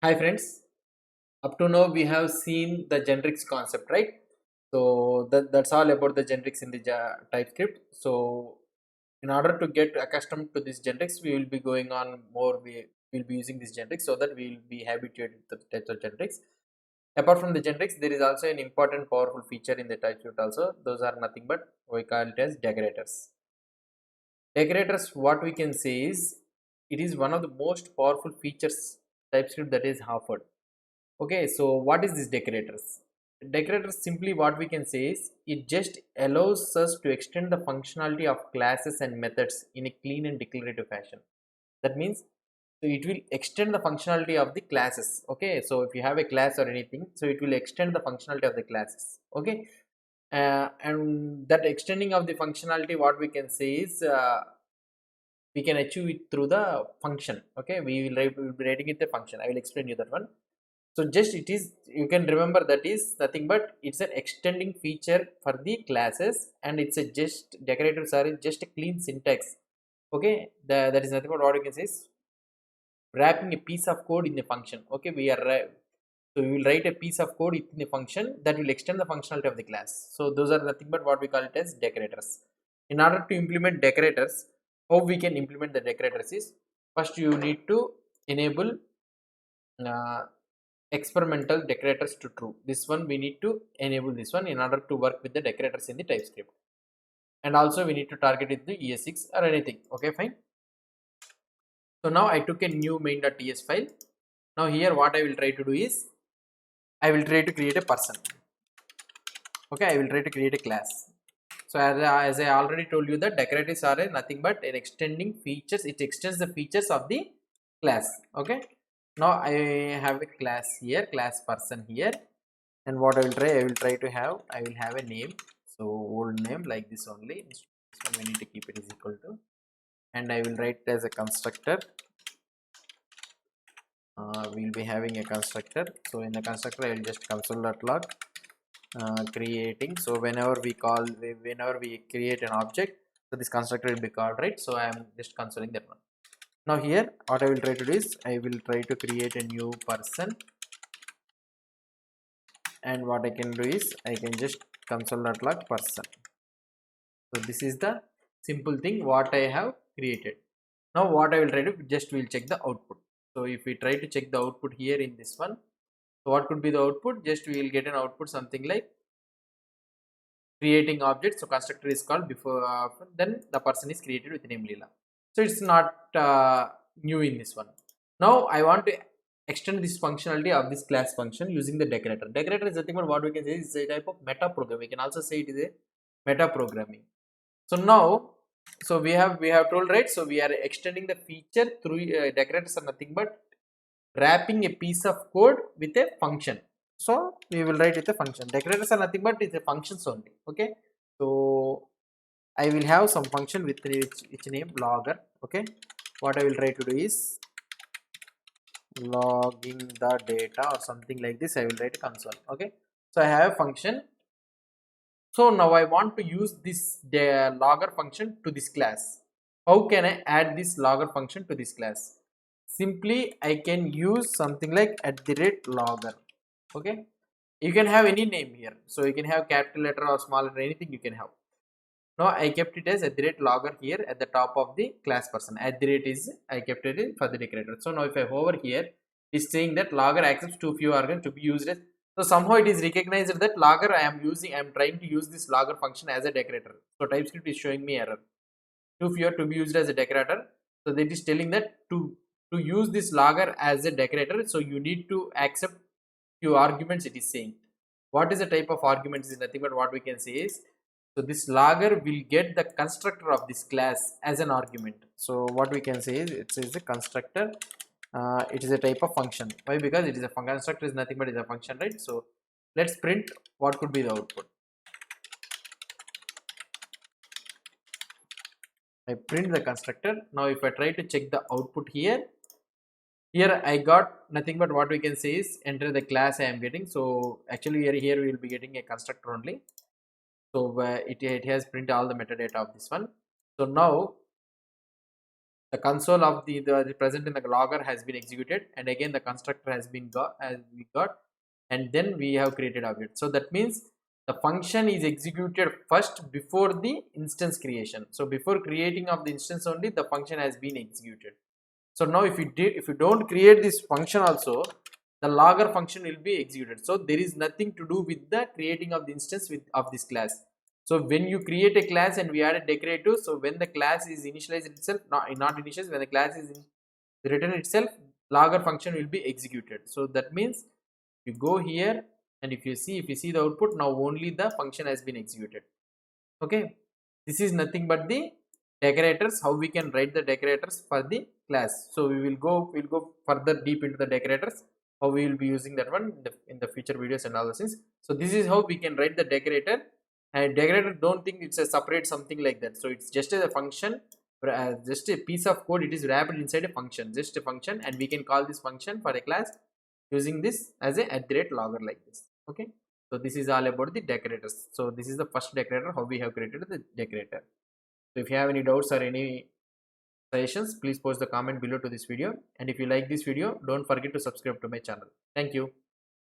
Hi friends, up to now we have seen the generics concept, right? So that's all about the generics in the TypeScript. So in order to get accustomed to this generics, we will be going on more, we will be using this generics so that we will be habituated to the types of generics. Apart from the generics, there is also an important powerful feature in the TypeScript also. Those are nothing but we call it as decorators. Decorators, what we can say is, it is one of the most powerful features TypeScript that is offered. Okay, so what is this decorators? Decorators, simply what we can say is, it just allows us to extend the functionality of classes and methods in a clean and declarative fashion. That means, so it will extend the functionality of the classes. Okay, so if you have a class or anything, so it will extend the functionality of the classes. Okay, and that extending of the functionality, what we can say is, we can achieve it through the function. Okay, we'll be writing it the function. I will explain you that one. So just it is, you can remember that is nothing but it's an extending feature for the classes, and it's a just decorators are just a clean syntax. Okay, that is nothing but what you can say is wrapping a piece of code in the function. Okay, so we will write a piece of code in the function that will extend the functionality of the class. So those are nothing but what we call it as decorators. In order to implement decorators, how we can implement the decorators is, first you need to enable uh, experimental decorators to true. This one we need to enable this one in order to work with the decorators in the TypeScript. And also we need to target it the ES6 or anything. Okay, fine. So now I took a new main.ts file. Now here what I will try to do is, I will try to create a person. Okay, I will try to create a class. So as I already told you, that decorators are nothing but an extending features. It extends the features of the class. Okay. Now I have a class here, class person here, and what I will try to have, I will have a name. So old name like this only. This one we need to keep it is equal to, and I will write as a constructor. We'll be having a constructor. So in the constructor, I will just console.log creating. So whenever we create an object, so this constructor will be called, right? So I am just consoling that one. Now here what I will try to do is, I will try to create a new person, and what I can do is, I can just console.log person. So this is the simple thing what I have created. Now what I will try to, just we'll check the output. So if we try to check the output here in this one, so what could be the output? Just we will get an output something like creating object. So constructor is called before, then the person is created with name Leela. So it's not new in this one. Now I want to extend this functionality of this class function using the decorator. Decorator is nothing but what we can say is a type of meta program. We can also say it is a meta programming. So now, so we have told, right. So we are extending the feature through decorators are nothing but wrapping a piece of code with a function. So we will write with a function. Decorators are nothing but it's a functions only. Okay. So I will have some function with which name logger. Okay. What I will try to do is logging the data or something like this. I will write a console. Okay. So I have a function. So now I want to use this logger function to this class. How can I add this logger function to this class? Simply I can use something like @logger. Okay. You can have any name here. So you can have capital letter or small letter, anything you can have. Now I kept it as @logger here at the top of the class person. Is I kept it for the decorator. So now if I hover here, it's saying that logger accepts too few arguments to be used as. So somehow it is recognized that logger I am trying to use this logger function as a decorator. So TypeScript is showing me error. Too few to be used as a decorator. So that is telling that to use this logger as a decorator, so you need to accept few arguments. It is saying. What is the type of arguments is nothing but what we can say is, so this logger will get the constructor of this class as an argument. So what we can say is, it is a constructor. It is a type of function. Why? Because it is a constructor is nothing but is a function, right? So let's print what could be the output. I print the constructor. Now if I try to check the output here, I got nothing but what we can say is enter the class I am getting. So actually here we will be getting a constructor only. So it has print all the metadata of this one. So now the console of the present in the logger has been executed, and again the constructor has been got, and then we have created object. So that means the function is executed first before the instance creation. So before creating of the instance only, the function has been executed. So now if you don't create this function also, the logger function will be executed. So there is nothing to do with the creating of the instance of this class. So when you create a class and we add a decorative, so when the class is initialized itself, not initialized, when the class is written itself, logger function will be executed. So that means you go here, and if you see the output, now only the function has been executed. Okay, this is nothing but the decorators, how we can write the decorators for the class. So we'll go further deep into the decorators, how we will be using that one in the future videos and all those things. So this is how we can write the decorator. And decorator, don't think it's a separate something like that. So it's just a function, just a piece of code. It is wrapped inside a function, just a function, and we can call this function for a class using this as a @logger like this. Okay, so this is all about the decorators. So this is the first decorator, how we have created the decorator. So if you have any doubts or any suggestions, please post the comment below to this video, and if you like this video, don't forget to subscribe to my channel. Thank you.